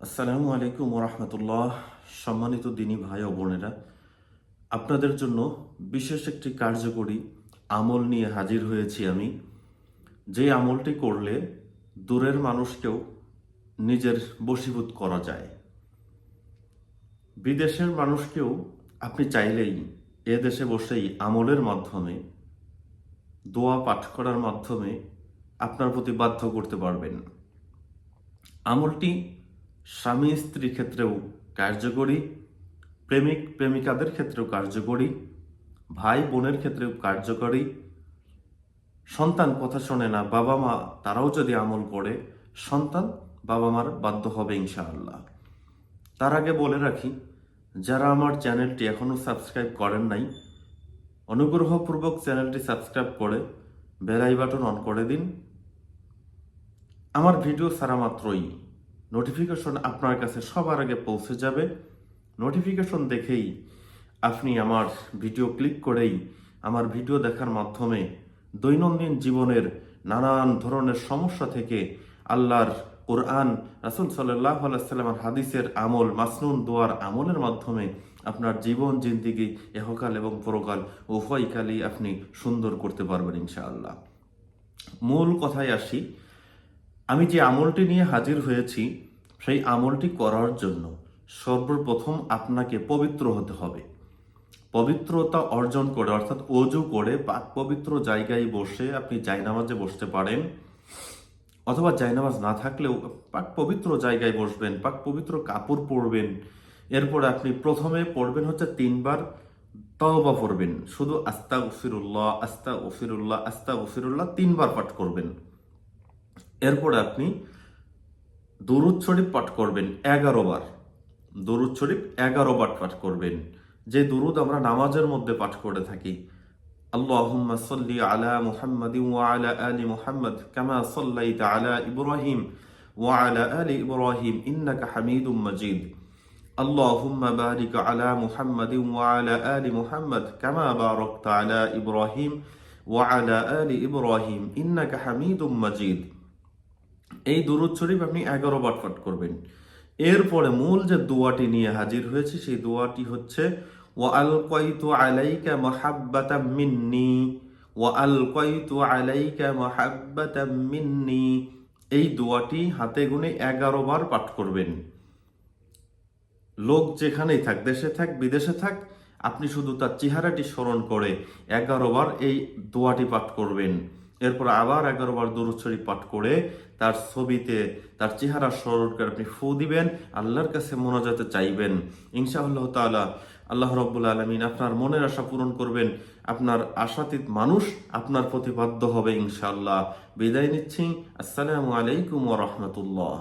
আসসালামু আলাইকুম ওরহমতুল্লাহ। সম্মানিত দিনী ভাই ও বোনেরা, আপনাদের জন্য বিশেষ একটি কার্যকরী আমল নিয়ে হাজির হয়েছি আমি। যে আমলটি করলে দূরের মানুষকেও নিজের বশীভূত করা যায়। বিদেশের মানুষকেও আপনি চাইলেই এ দেশে বসেই আমলের মাধ্যমে, দোয়া পাঠ করার মাধ্যমে আপনার প্রতি বাধ্য করতে পারবেন। আমলটি স্বামী স্ত্রীর ক্ষেত্রেও কার্যকরী, প্রেমিক প্রেমিকাদের ক্ষেত্রেও কার্যকরী, ভাই বোনের ক্ষেত্রেও কার্যকরী। সন্তান কথা শোনে না, বাবা মা তারাও যদি আমল করে, সন্তান বাবা মার বাধ্য হবে ইনশাআল্লাহ। তার আগে বলে রাখি, যারা আমার চ্যানেলটি এখনও সাবস্ক্রাইব করেন নাই, অনুগ্রহপূর্বক চ্যানেলটি সাবস্ক্রাইব করে বেল বাটন অন করে দিন। আমার ভিডিও ছাড়া মাত্রই নোটিফিকেশন আপনার কাছে সবার আগে পৌঁছে যাবে। নোটিফিকেশন দেখেই আপনি আমার ভিডিও ক্লিক করেই আমার ভিডিও দেখার মাধ্যমে দৈনন্দিন জীবনের নানান ধরনের সমস্যা থেকে আল্লাহর কোরআন, রাসূল সাল্লাল্লাহু আলাইহি সাল্লামের হাদিসের আমল, মাসনুন দোয়ার আমলের মাধ্যমে আপনার জীবন জিন্দিগি ইহকাল এবং পরকাল উভয়কালই আপনি সুন্দর করতে পারবেন ইনশাআল্লাহ। মূল কথায় আসি, আমি যে আমলটি নিয়ে হাজির হয়েছি সেই আমলটি করার জন্য সর্বপ্রথম আপনাকে পবিত্র হতে হবে। পবিত্রতা অর্জন করে, অর্থাৎ অজু করে পাক পবিত্র জায়গায় বসে আপনি জায়নামাজে বসতে পারেন, অথবা জায়নামাজ না থাকলেও পাক পবিত্র জায়গায় বসবেন, পাক পবিত্র কাপড় পরবেন। এরপরে আপনি প্রথমে পড়বেন হচ্ছে 3 বার তওবা পড়বেন, শুধু আস্তাগফিরুল্লাহ আস্তাগফিরুল্লাহ আস্তাগফিরুল্লাহ 3 বার পাঠ করবেন। এরপরে আপনি দরুদ শরীফ পাঠ করবেন 11 বার। দরুদ শরীফ 11 বার পাঠ করবেন, যে দরুদ আমরা নামাজের মধ্যে পাঠ করে থাকি। আল্লাহুম্মা সাল্লি আলা মুহাম্মাদিন ওয়া আলা আলি মুহাম্মাদ কামা সাল্লাইতা আলা ইব্রাহিম ওয়া আলা আলি ইব্রাহিম ইন্নাকা হামিদুম মাজিদ। আল্লাহুম্মা বারিক আলা মুহাম্মাদিন ওয়া আলা আলি মুহাম্মাদ কামা বারাকতা আলা ইব্রাহিম ওয়া আলা আলি ইব্রাহিম ইন্নাকা হামিদুম মাজিদ। এই দুরূদ শরীফ আপনি 11 বার পাঠ করবেন। এরপরে মূল যে দোয়াটি নিয়ে হাজির হয়েছে সেই দোয়াটি হচ্ছে ওয়া আলকাইতু আলাইকা মাহাব্বাতাম মিন্নি, ওয়া আলকাইতু আলাইকা মাহাব্বাতাম মিন্নি। এই দোয়াটি হাতে গুনে 11 বার পাঠ করবেন। লোক যেখানেই থাক, দেশে থাক বিদেশে থাক, আপনি শুধু তার চেহারাটি স্মরণ করে 11 বার এই দোয়াটি পাঠ করবেন। এরপর আবার 11 বার দরুদ শরীফ পাঠ করে তার ছবিতে তার চেহারা স্মরণ করে আপনি ফু দিবেন, আল্লাহর কাছে মোনাজাতে চাইবেন। ইনশাআল্লাহ তাআলা আল্লাহ রাব্বুল আলামিন আপনার মনের আশা পূরণ করবেন। আপনার আশাতীত মানুষ আপনার প্রতি বাধ্য হবে ইনশাআল্লাহ। বিদায় নিচ্ছি। আসসালামু আলাইকুম ওয়া রাহমাতুল্লাহ।